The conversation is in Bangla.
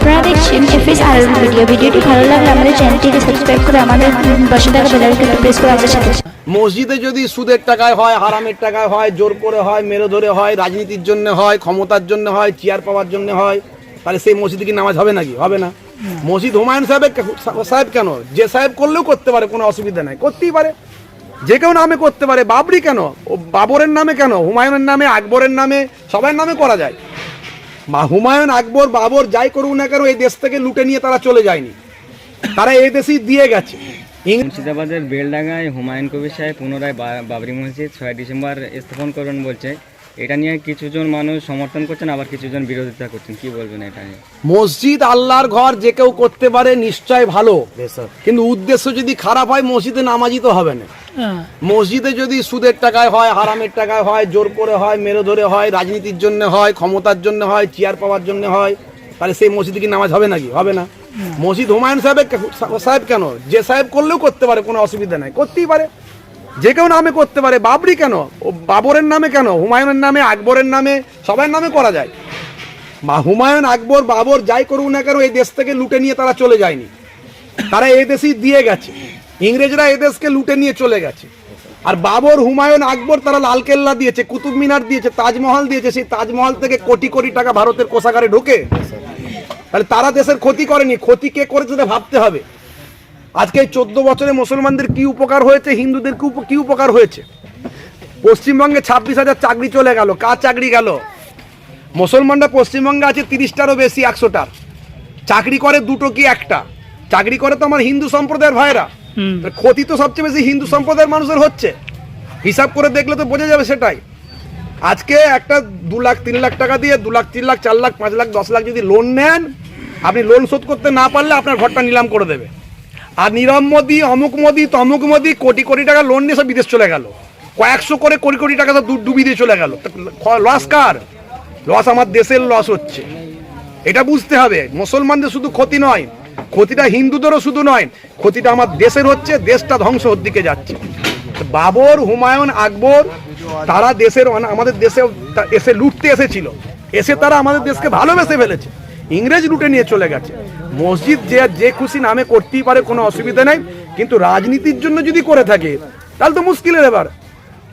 আপনারা দেখছেন এফএস আর ভিডিও। ভিডিওটি ভালো লাগলে আমাদের চ্যানেলটিকে সাবস্ক্রাইব করে আমাদের পাশে থাকা বেল আইকনটি প্রেস করে আমাদের সাথে। মসজিদে যদি সুদের টাকায় হয়, হারামের টাকায় হয়, জোর করে হয়, মেরে ধরে হয়, রাজনীতির জন্য হয়, ক্ষমতার জন্য হয়, চেয়ার পাওয়ার জন্য হয়, তাহলে সেই মসজিদে কি নামাজ হবে নাকি? হবে না। মসজিদ হুমায়ুন সাহেব কেন, যে সাহেব করলেও করতে পারে, কোনো অসুবিধা নাই, করতেই পারে, যে কেউ নামে করতে পারে। বাবরি কেন, ও বাবরের নামে কেন, হুমায়ুনের নামে, আকবরের নামে, সবার নামে করা যায়। বা হুমায়ুন, আকবর, বাবর যাই করুক না কেন এই দেশ থেকে লুটে নিয়ে তারা চলে যায়নি, তারা এই দেশেই দিয়ে গেছে। মুর্শিদাবাদের বেলডাঙ্গায় হুমায়ুন কবির সাহেব পুনরায় বাবরি মসজিদ 6 ডিসেম্বর স্থাপন করবেন বলছে। এটা নিয়ে কিছুজন মানুষ সমর্থন করছেন, আবার কিছুজন বিরোধিতা করছেন, কি বলবেন এটা নিয়ে? মসজিদ আল্লাহর ঘর, যে কেউ করতে পারে, নিশ্চয় ভালো, কিন্তু উদ্দেশ্য যদি খারাপ হয় মসজিদে নামাজি তো হবে না। মসজিদে যদি সুদের টাকায় হয়, হারামের টাকায় হয়, জোর করে হয়, মেরে ধরে হয়, রাজনীতির জন্য হয়, ক্ষমতার জন্য হয়, চেয়ার পাওয়ার জন্য হয়, তাহলে সেই মসজিদে কি নামাজ হবে নাকি? হবে না। মসজিদ হুমায়ুন সাহেব কেন, যে সাহেব করলেও করতে পারে, কোনো অসুবিধা নাই, করতেই পারে, যে কেউ নামে করতে পারে। বাবরি কেন, ও বাবরের নামে কেন, হুমায়ুনের নামে, আকবরের নামে, সবার নামে করা যায়। বা হুমায়ুন, আকবর, বাবর যাই করুক না কেন এই দেশ থেকে লুটে নিয়ে তারা চলে যায়নি, তারা এই দেশেই দিয়ে গেছে। ইংরেজরা এই দেশকে লুটে নিয়ে চলে গেছে। আর বাবর, হুমায়ুন, আকবর তারা লালকেল্লা দিয়েছে, কুতুব মিনার দিয়েছে, তাজমহল দিয়েছে। সেই তাজমহল থেকে কোটি কোটি টাকা ভারতের কোষাগারে ঢোকে, তাহলে তারা দেশের ক্ষতি করেনি, ক্ষতি কে করেছে সেটা ভাবতে হবে। আজকে এই 14 বছরে মুসলমানদের কি উপকার হয়েছে, হিন্দুদের কি উপকার হয়েছে? পশ্চিমবঙ্গে 26,000 চাকরি চলে গেল। কার চাকরি গেল? মুসলমানরা পশ্চিমবঙ্গে আছে 30টারও বেশি, 100টার চাকরি করে, দুটো কি একটা চাকরি করে তো আমার হিন্দু সম্প্রদায়ের ভাইরা। ক্ষতি তো সবচেয়ে বেশি হিন্দু সম্প্রদায়ের মানুষের হচ্ছে। হিসাব করে দেখলে তো বোঝা যাবে সেটাই। আজকে একটা 2 লাখ 3 লাখ টাকা দিয়ে 2 লাখ 3 লাখ 4 লাখ 5 লাখ 10 লাখ যদি লোন নেন, আপনি লোন শোধ করতে না পারলে আপনার ঘরটা নিলাম করে দেবে। আর নীরব মোদি, অমুক মোদি, তমুক মোদি কোটি কোটি টাকা লোন নিয়ে সব বিদেশ চলে গেল, কয়েকশো করে কোটি কোটি টাকা সব ডুবি দিয়ে চলে গেল। লস কার? লস আমার দেশের লস হচ্ছে, এটা বুঝতে হবে। মুসলমানদের শুধু ক্ষতি নয়, ক্ষতিটা হিন্দুদেরও শুধু নয়, ক্ষতিটা আমার দেশের হচ্ছে, দেশটা ধ্বংসের দিকে যাচ্ছে। বাবর, হুমায়ুন, আকবর তারা দেশের, আমাদের দেশে এসে লুটতে এসেছিল, এসে তারা আমাদের দেশকে ভালোবেসে ফেলেছে। ইংরেজ লুটে নিয়ে চলে গেছে। মসজিদ যে খুশি নামে করতেই পারে, কোনো অসুবিধা নেই, কিন্তু রাজনীতির জন্য যদি করে থাকে তাহলে তো মুশকিলের ব্যাপার।